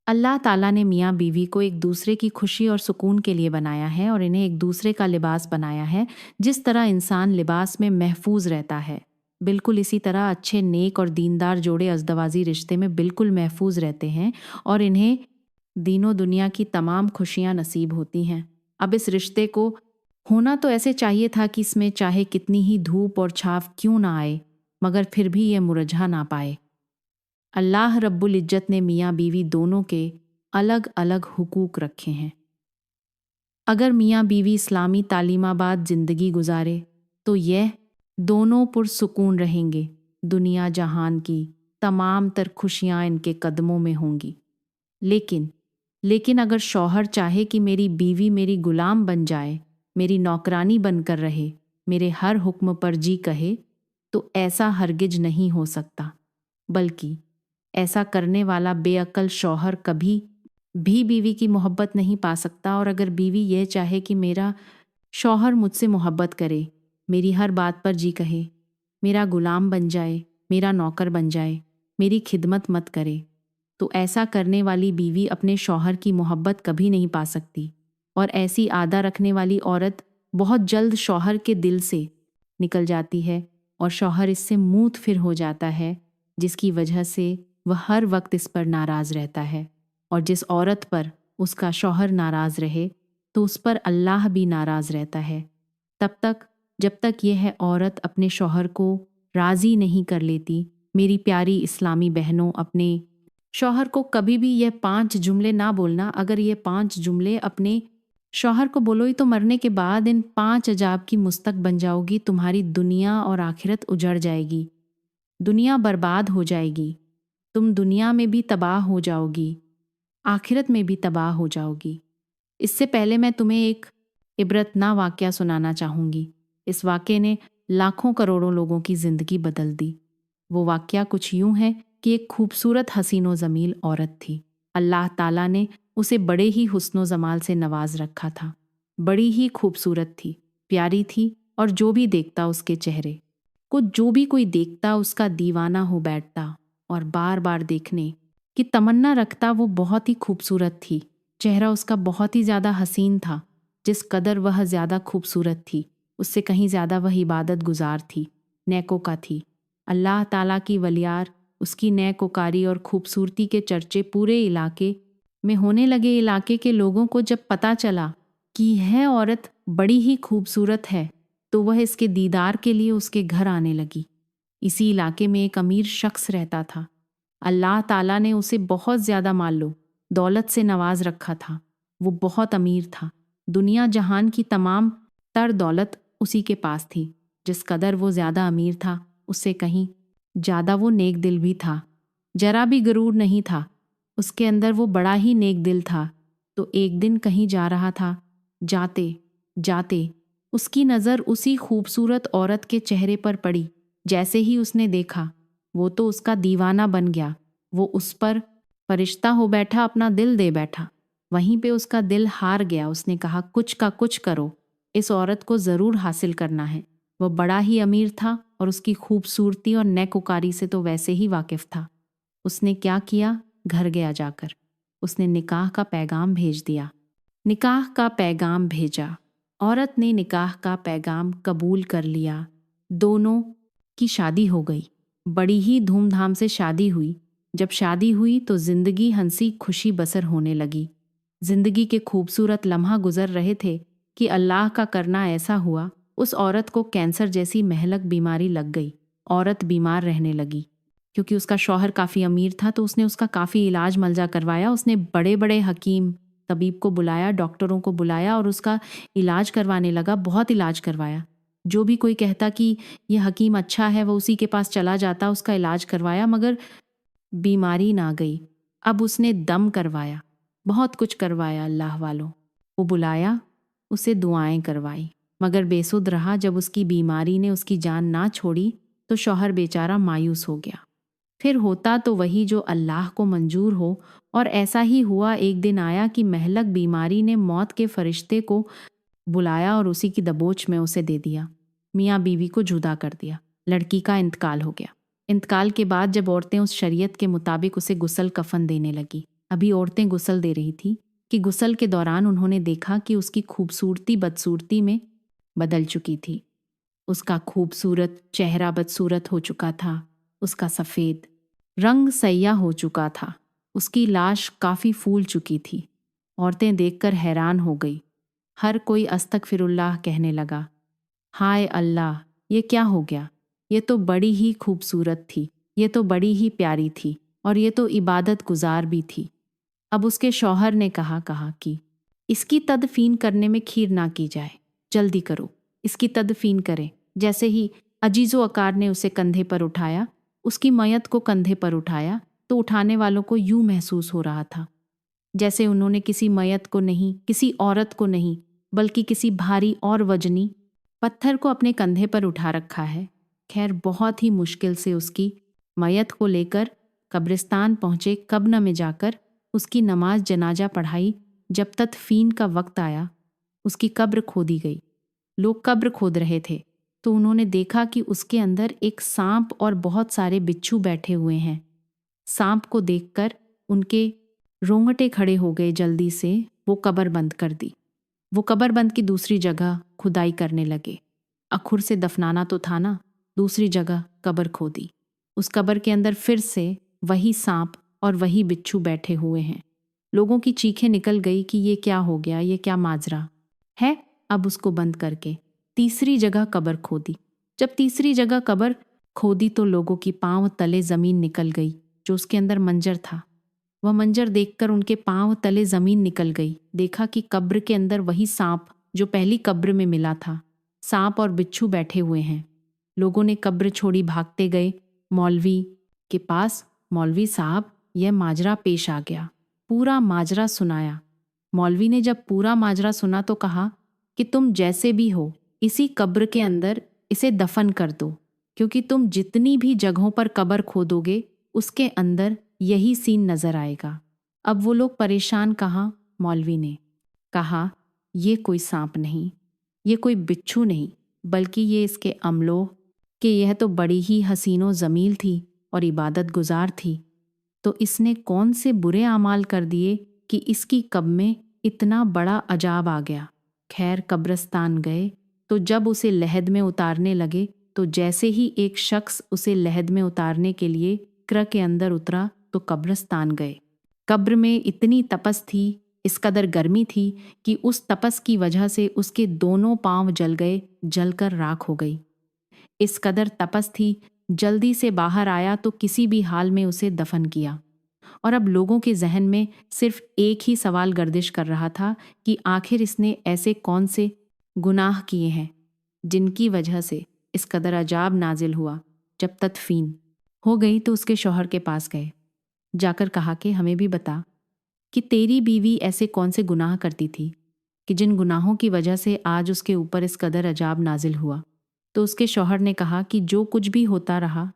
अल्लाह ताला ने मियाँ बीवी को एक दूसरे की खुशी और सुकून के लिए बनाया है और इन्हें एक दूसरे का लिबास बनाया है। जिस तरह इंसान लिबास में महफूज रहता है, बिल्कुल इसी तरह अच्छे नेक और दीनदार जोड़े अज़दवाजी रिश्ते में बिल्कुल महफूज रहते हैं और इन्हें दीनों दुनिया की तमाम खुशियाँ नसीब होती हैं। अब इस रिश्ते को होना तो ऐसे चाहिए था कि इसमें चाहे कितनी ही धूप और छाव क्यों ना आए, मगर फिर भी ये मुरझा ना पाए। अल्लाह रब्बुल इज्जत ने मियाँ बीवी दोनों के अलग अलग हुकूक रखे हैं। अगर मियाँ बीवी इस्लामी तालीमाबाद ज़िंदगी गुजारे तो यह दोनों पुरसुकून रहेंगे। दुनिया जहान की तमाम तर खुशियाँ इनके कदमों में होंगी। लेकिन लेकिन अगर शौहर चाहे कि मेरी बीवी मेरी गुलाम बन जाए, मेरी नौकरानी बनकर रहे, मेरे हर हुक्म पर जी कहे, तो ऐसा हरगिज नहीं हो सकता। बल्कि ऐसा करने वाला बेअक्ल शौहर कभी भी बीवी की मोहब्बत नहीं पा सकता। और अगर बीवी यह चाहे कि मेरा शौहर मुझसे मोहब्बत करे, मेरी हर बात पर जी कहे, मेरा गुलाम बन जाए, मेरा नौकर बन जाए, मेरी खिदमत मत करे, तो ऐसा करने वाली बीवी अपने शौहर की मोहब्बत कभी नहीं पा सकती। और ऐसी आदा रखने वाली औरत बहुत जल्द शौहर के दिल से निकल जाती है और शौहर इससे मूत फिर हो जाता है, जिसकी वजह से वह हर वक्त इस पर नाराज़ रहता है। और जिस औरत पर उसका शौहर नाराज़ रहे तो उस पर अल्लाह भी नाराज़ रहता है। तब तक जब तक यह औरत अपने शौहर को राज़ी नहीं कर लेती। मेरी प्यारी इस्लामी बहनों, अपने शौहर को कभी भी यह 5 जुमले ना बोलना। अगर ये 5 जुमले अपने शौहर को बोलोगी तो मरने के बाद इन 5 अजाब की मुस्तक बन जाओगी। तुम्हारी दुनिया और आखिरत उजड़ जाएगी, दुनिया बर्बाद हो जाएगी, तुम दुनिया में भी तबाह हो जाओगी, आखिरत में भी तबाह हो जाओगी। इससे पहले मैं तुम्हें एक इबरतनाक वाक़या सुनाना चाहूँगी। इस वाक़े ने लाखों करोड़ों लोगों की ज़िंदगी बदल दी। वो वाक़या कुछ यूँ है कि एक खूबसूरत हसीनो ज़मील औरत थी। अल्लाह ताला ने उसे बड़े ही हुस्नो जमाल से नवाज रखा था। बड़ी ही खूबसूरत थी, प्यारी थी, और जो भी देखता उसके चेहरे को, जो भी कोई देखता उसका दीवाना हो बैठता और बार बार देखने की तमन्ना रखता। वो बहुत ही खूबसूरत थी। चेहरा उसका बहुत ही ज़्यादा हसीन था। जिस कदर वह ज़्यादा खूबसूरत थी, उससे कहीं ज़्यादा वह इबादत गुजार थी, नेकों थी। अल्लाह ताला की वलियार उसकी नेकोकारी और खूबसूरती के चर्चे पूरे इलाके में होने लगे। इलाके के लोगों को जब पता चला कि यह औरत बड़ी ही खूबसूरत है, तो वह इसके दीदार के लिए उसके घर आने लगी। इसी इलाके में एक अमीर शख्स रहता था। अल्लाह ताला ने उसे बहुत ज़्यादा मालो दौलत से नवाज रखा था। वो बहुत अमीर था। दुनिया जहान की तमाम तर दौलत उसी के पास थी। जिस कदर वो ज़्यादा अमीर था, उससे कहीं ज़्यादा वो नेक दिल भी था। जरा भी गरूर नहीं था उसके अंदर, वो बड़ा ही नेक दिल था। तो एक दिन कहीं जा रहा था, जाते जाते उसकी नज़र उसी खूबसूरत औरत के चेहरे पर पड़ी। जैसे ही उसने देखा, वो तो उसका दीवाना बन गया। वो उस पर फरिश्ता हो बैठा, अपना दिल दे बैठा। वहीं पे उसका दिल हार गया। उसने कहा, कुछ का कुछ करो, इस औरत को ज़रूर हासिल करना है। वह बड़ा ही अमीर था और उसकी खूबसूरती और नेकोकारी से तो वैसे ही वाकिफ़ था। उसने क्या किया, घर गया जाकर उसने निकाह का पैगाम भेज दिया। निकाह का पैगाम भेजा। औरत ने निकाह का पैगाम कबूल कर लिया। दोनों की शादी हो गई। बड़ी ही धूमधाम से शादी हुई। जब शादी हुई तो ज़िंदगी हंसी खुशी बसर होने लगी। ज़िंदगी के खूबसूरत लम्हा गुजर रहे थे कि अल्लाह का करना ऐसा हुआ, उस औरत को कैंसर जैसी महलक बीमारी लग गई। औरत बीमार रहने लगी। क्योंकि उसका शौहर काफ़ी अमीर था तो उसने उसका काफ़ी इलाज मलजा करवाया। उसने बड़े बड़े हकीम तबीब को बुलाया, डॉक्टरों को बुलाया और उसका इलाज करवाने लगा। बहुत इलाज करवाया। जो भी कोई कहता कि ये हकीम अच्छा है, वो उसी के पास चला जाता, उसका इलाज करवाया, मगर बीमारी ना गई। अब उसने दम करवाया, बहुत कुछ करवाया। अल्लाह वालों वो बुलाया, उसे दुआएं करवाई, मगर बेसुध रहा। जब उसकी बीमारी ने उसकी जान ना छोड़ी तो शौहर बेचारा मायूस हो गया। फिर होता तो वही जो अल्लाह को मंजूर हो, और ऐसा ही हुआ। एक दिन आया कि महलक बीमारी ने मौत के फरिश्ते को बुलाया और उसी की दबोच में उसे दे दिया। मियाँ बीवी को जुदा कर दिया। लड़की का इंतकाल हो गया। इंतकाल के बाद जब औरतें उस शरीयत के मुताबिक उसे गुस्ल कफन देने लगी, अभी औरतें गुस्ल दे रही थी कि गुस्ल के दौरान उन्होंने देखा कि उसकी खूबसूरती बदसूरती में बदल चुकी थी। उसका खूबसूरत चेहरा बदसूरत हो चुका था, उसका सफ़ेद रंग सैया हो चुका था, उसकी लाश काफ़ी फूल चुकी थी। औरतें देखकर हैरान हो गई। हर कोई अस्तगफिरुल्लाह कहने लगा। हाय अल्लाह, ये क्या हो गया? ये तो बड़ी ही खूबसूरत थी, ये तो बड़ी ही प्यारी थी, और ये तो इबादत गुजार भी थी। अब उसके शौहर ने कहा कि इसकी तदफीन करने में खीर ना की जाए, जल्दी करो, इसकी तदफीन करें। जैसे ही अजीज़ो अकार ने उसे कंधे पर उठाया, उसकी मयत को कंधे पर उठाया, तो उठाने वालों को यूं महसूस हो रहा था जैसे उन्होंने किसी मयत को नहीं, किसी औरत को नहीं, बल्कि किसी भारी और वजनी पत्थर को अपने कंधे पर उठा रखा है। खैर, बहुत ही मुश्किल से उसकी मयत को लेकर कब्रिस्तान पहुंचे। कब्र में जाकर उसकी नमाज जनाजा पढ़ाई। जब तदफीन का वक्त आया, उसकी कब्र खोदी गई। लोग कब्र खोद रहे थे तो उन्होंने देखा कि उसके अंदर एक सांप और बहुत सारे बिच्छू बैठे हुए हैं। सांप को देखकर उनके रोंगटे खड़े हो गए। जल्दी से वो कब्र बंद कर दी। वो कब्र बंद की दूसरी जगह खुदाई करने लगे। अखुर से दफनाना तो था ना, दूसरी जगह कब्र खोदी। उस कब्र के अंदर फिर से वही सांप और वही बिच्छू बैठे हुए हैं। लोगों की चीखें निकल गई कि ये क्या हो गया, ये क्या माजरा है। अब उसको बंद करके तीसरी जगह कब्र खोदी। जब तीसरी जगह कब्र खोदी तो लोगों की पांव तले जमीन निकल गई। जो उसके अंदर मंजर था, वह मंजर देखकर उनके पांव तले जमीन निकल गई। देखा कि कब्र के अंदर वही सांप जो पहली कब्र में मिला था, सांप और बिच्छू बैठे हुए हैं। लोगों ने कब्र छोड़ी भागते गए मौलवी के पास। मौलवी साहब, यह माजरा पेश आ गया। पूरा माजरा सुनाया। मौलवी ने जब पूरा माजरा सुना तो कहा कि तुम जैसे भी हो, इसी कब्र के अंदर इसे दफन कर दो, क्योंकि तुम जितनी भी जगहों पर कब्र खोदोगे उसके अंदर यही सीन नजर आएगा। अब वो लोग परेशान। कहा, मौलवी ने कहा, ये कोई सांप नहीं, ये कोई बिच्छू नहीं, बल्कि ये इसके अमलों कि यह तो बड़ी ही हसीनो जमील थी और इबादत गुजार थी। तो इसने कौन से बुरे आमाल कर दिए कि इसकी कब्र में इतना बड़ा अजाब आ गया। खैर, कब्रिस्तान गए तो जब उसे लहद में उतारने लगे तो जैसे ही एक शख्स उसे लहद में उतारने के लिए कब्र के अंदर उतरा तो कब्रिस्तान गए। कब्र में इतनी तपस थी, इस कदर गर्मी थी कि उस तपस की वजह से उसके दोनों पांव जल गए, जलकर राख हो गई। इस कदर तपस थी, जल्दी से बाहर आया तो किसी भी हाल में उसे दफन किया। और अब लोगों के जहन में सिर्फ एक ही सवाल गर्दिश कर रहा था कि आखिर इसने ऐसे कौन से गुनाह किए हैं जिनकी वजह से इस कदर अजाब नाजिल हुआ। जब तदफीन हो गई तो उसके शौहर के पास गए। जाकर कहा कि हमें भी बता कि तेरी बीवी ऐसे कौन से गुनाह करती थी कि जिन गुनाहों की वजह से आज उसके ऊपर इस कदर अजाब नाजिल हुआ। तो उसके शौहर ने कहा कि जो कुछ भी होता रहा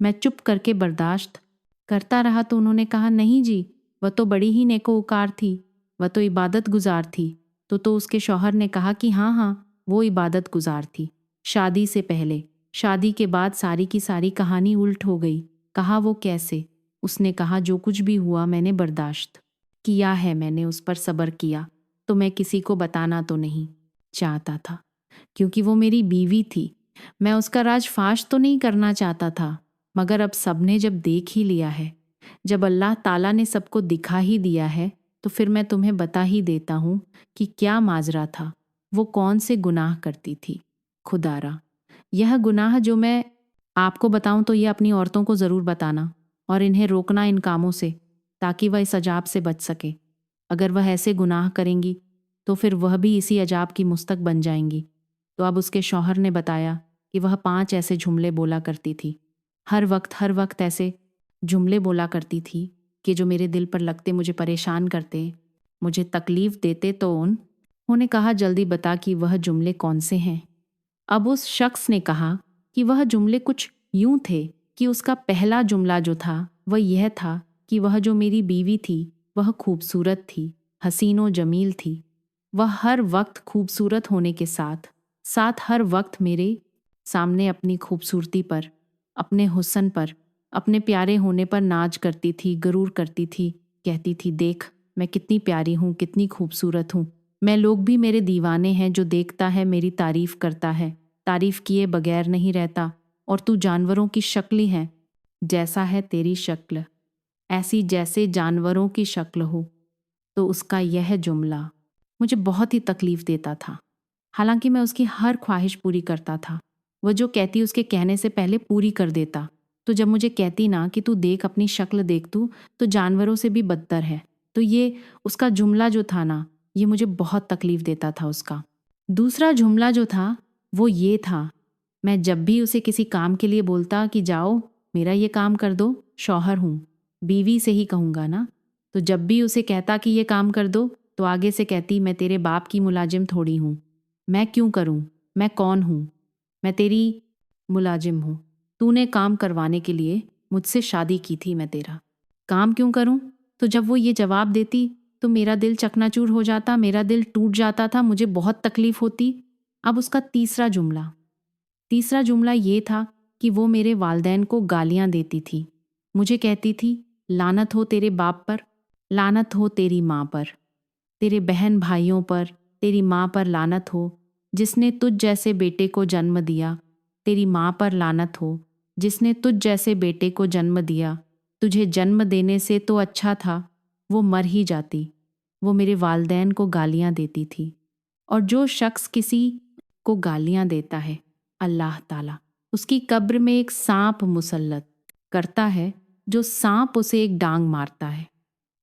मैं चुप करके बर्दाश्त करता रहा। तो उन्होंने कहा, नहीं जी, वह तो बड़ी ही नेकोकार थी, वह तो इबादत गुजार थी। तो उसके शौहर ने कहा कि हाँ हाँ, वो इबादत गुजार थी, शादी से पहले। शादी के बाद सारी की सारी कहानी उल्ट हो गई। कहा, वो कैसे? उसने कहा, जो कुछ भी हुआ मैंने बर्दाश्त किया है, मैंने उस पर सब्र किया। तो मैं किसी को बताना तो नहीं चाहता था, क्योंकि वो मेरी बीवी थी। मैं उसका राज फाश तो नहीं करना चाहता था, मगर अब सबने जब देख ही लिया है, जब अल्लाह ताला ने सबको दिखा ही दिया है, तो फिर मैं तुम्हें बता ही देता हूँ कि क्या माजरा था, वो कौन से गुनाह करती थी। खुदारा, यह गुनाह जो मैं आपको बताऊं तो ये अपनी औरतों को ज़रूर बताना और इन्हें रोकना इन कामों से, ताकि वह इस अजाब से बच सके। अगर वह ऐसे गुनाह करेंगी तो फिर वह भी इसी अजाब की मुस्तक बन जाएंगी। तो अब उसके शौहर ने बताया कि वह 5 ऐसे जुमले बोला करती थी। हर वक्त ऐसे जुमले बोला करती थी कि जो मेरे दिल पर लगते मुझे परेशान करते, मुझे तकलीफ़ देते। तो उन्होंने कहा, जल्दी बता कि वह जुमले कौन से हैं। अब उस शख्स ने कहा कि वह जुमले कुछ यूं थे कि उसका पहला जुमला जो था वह यह था कि वह जो मेरी बीवी थी वह खूबसूरत थी, हसीनो जमील थी। वह हर वक्त खूबसूरत होने के साथ साथ हर वक्त मेरे सामने अपनी खूबसूरती पर, अपने हुस्न पर, अपने प्यारे होने पर नाज करती थी, गरूर करती थी। कहती थी, देख मैं कितनी प्यारी हूँ, कितनी खूबसूरत हूँ। मैं लोग भी मेरे दीवाने हैं, जो देखता है मेरी तारीफ करता है, तारीफ किए बगैर नहीं रहता। और तू जानवरों की शक्ल ही है, जैसा है तेरी शक्ल, ऐसी जैसे जानवरों की शक्ल हो। तो उसका यह जुमला मुझे बहुत ही तकलीफ देता था। हालांकि मैं उसकी हर ख्वाहिश पूरी करता था। वह जो कहती उसके कहने से पहले पूरी कर देता। तो जब मुझे कहती ना कि तू देख अपनी शक्ल देख, तू तो जानवरों से भी बदतर है, तो ये उसका जुमला जो था ना, ये मुझे बहुत तकलीफ देता था उसका। दूसरा जुमला जो था वो ये था, मैं जब भी उसे किसी काम के लिए बोलता कि जाओ मेरा ये काम कर दो, शौहर हूँ, बीवी से ही कहूँगा ना, तो जब भी उसे कहता कि ये काम कर दो, तो आगे से कहती मैं तेरे बाप की मुलाजिम थोड़ी हूँ, मैं क्यों करूँ, मैं कौन हूँ, मैं तेरी मुलाजिम हूँ, तूने काम करवाने के लिए मुझसे शादी की थी, मैं तेरा काम क्यों करूँ। तो जब वो ये जवाब देती तो मेरा दिल चकनाचूर हो जाता, मेरा दिल टूट जाता था, मुझे बहुत तकलीफ होती। अब उसका तीसरा जुमला ये था कि वो मेरे वालदैन को गालियां देती थी। मुझे कहती थी, लानत हो तेरे बाप पर, लानत हो तेरी माँ पर, तेरे बहन भाइयों पर, तेरी माँ पर लानत हो जिसने तुझ जैसे बेटे को जन्म दिया, तेरी माँ पर लानत हो जिसने तुझ जैसे बेटे को जन्म दिया। तुझे जन्म देने से तो अच्छा था वो मर ही जाती। वो मेरे वालदैन को गालियां देती थी। और जो शख्स किसी को गालियां देता है, अल्लाह ताला उसकी कब्र में एक सांप मुसल्लत करता है, जो सांप उसे एक डांग मारता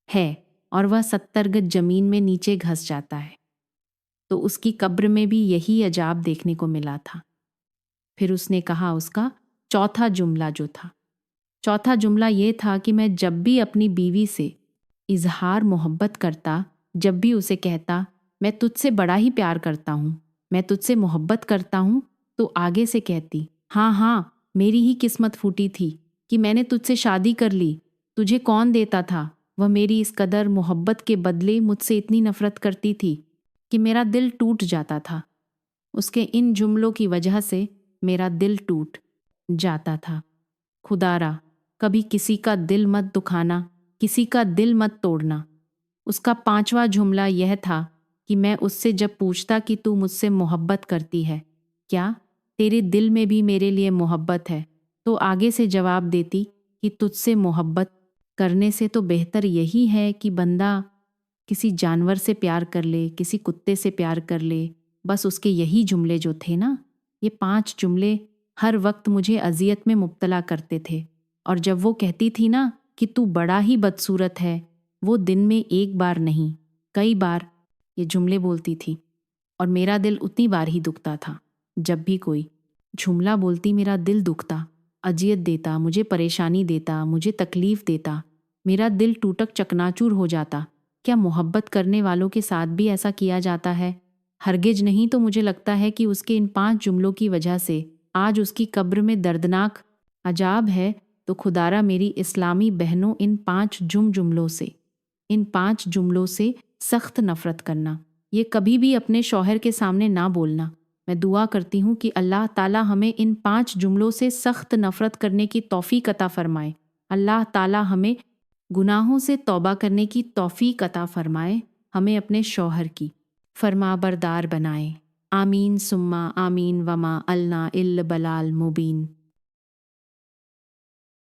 है और वह 70 गज जमीन में नीचे घस जाता है। तो उसकी कब्र में भी यही अजाब देखने को मिला था। फिर उसने कहा उसका चौथा जुमला ये था कि मैं जब भी अपनी बीवी से इजहार मोहब्बत करता, जब भी उसे कहता मैं तुझसे बड़ा ही प्यार करता हूँ, मैं तुझसे मोहब्बत करता हूँ, तो आगे से कहती हाँ हाँ मेरी ही किस्मत फूटी थी कि मैंने तुझसे शादी कर ली, तुझे कौन देता था। वह मेरी इस कदर मोहब्बत के बदले मुझसे इतनी नफरत करती थी कि मेरा दिल टूट जाता था। उसके इन जुमलों की वजह से मेरा दिल टूट जाता था। खुदारा कभी किसी का दिल मत दुखाना, किसी का दिल मत तोड़ना। उसका 5वां जुमला यह था कि मैं उससे जब पूछता कि तू मुझसे मोहब्बत करती है, क्या तेरे दिल में भी मेरे लिए मोहब्बत है, तो आगे से जवाब देती कि तुझसे मोहब्बत करने से तो बेहतर यही है कि बंदा किसी जानवर से प्यार कर ले, किसी कुत्ते से प्यार कर ले। बस उसके यही जुमले जो थे ना, ये 5 जुमले हर वक्त मुझे अजियत में मुब्तला करते थे। और जब वो कहती थी ना कि तू बड़ा ही बदसूरत है, वो दिन में एक बार नहीं कई बार ये जुमले बोलती थी और मेरा दिल उतनी बार ही दुखता था। जब भी कोई जुमला बोलती मेरा दिल दुखता, अजियत देता, मुझे परेशानी देता, मुझे तकलीफ देता, मेरा दिल टूटक चकनाचूर हो जाता। क्या मोहब्बत करने वालों के साथ भी ऐसा किया जाता है? हरगिज नहीं। तो मुझे लगता है कि उसके इन 5 जुमलों की वजह से आज उसकी कब्र में दर्दनाक अजाब है। तो खुदारा मेरी इस्लामी बहनों, इन 5 जुमलों से सख्त नफरत करना। ये कभी भी अपने शौहर के सामने ना बोलना। मैं दुआ करती हूँ कि अल्लाह ताला हमें इन 5 जुमलों से सख्त नफरत करने की तौफीक अता फरमाए। अल्लाह ताला हमें गुनाहों से तौबा करने की तौफीक अता फरमाए, हमें अपने शौहर की फरमाबरदार बनाए। आमीन सुम्मा आमीन वमा अलना इल्ल बलाल मुबीन।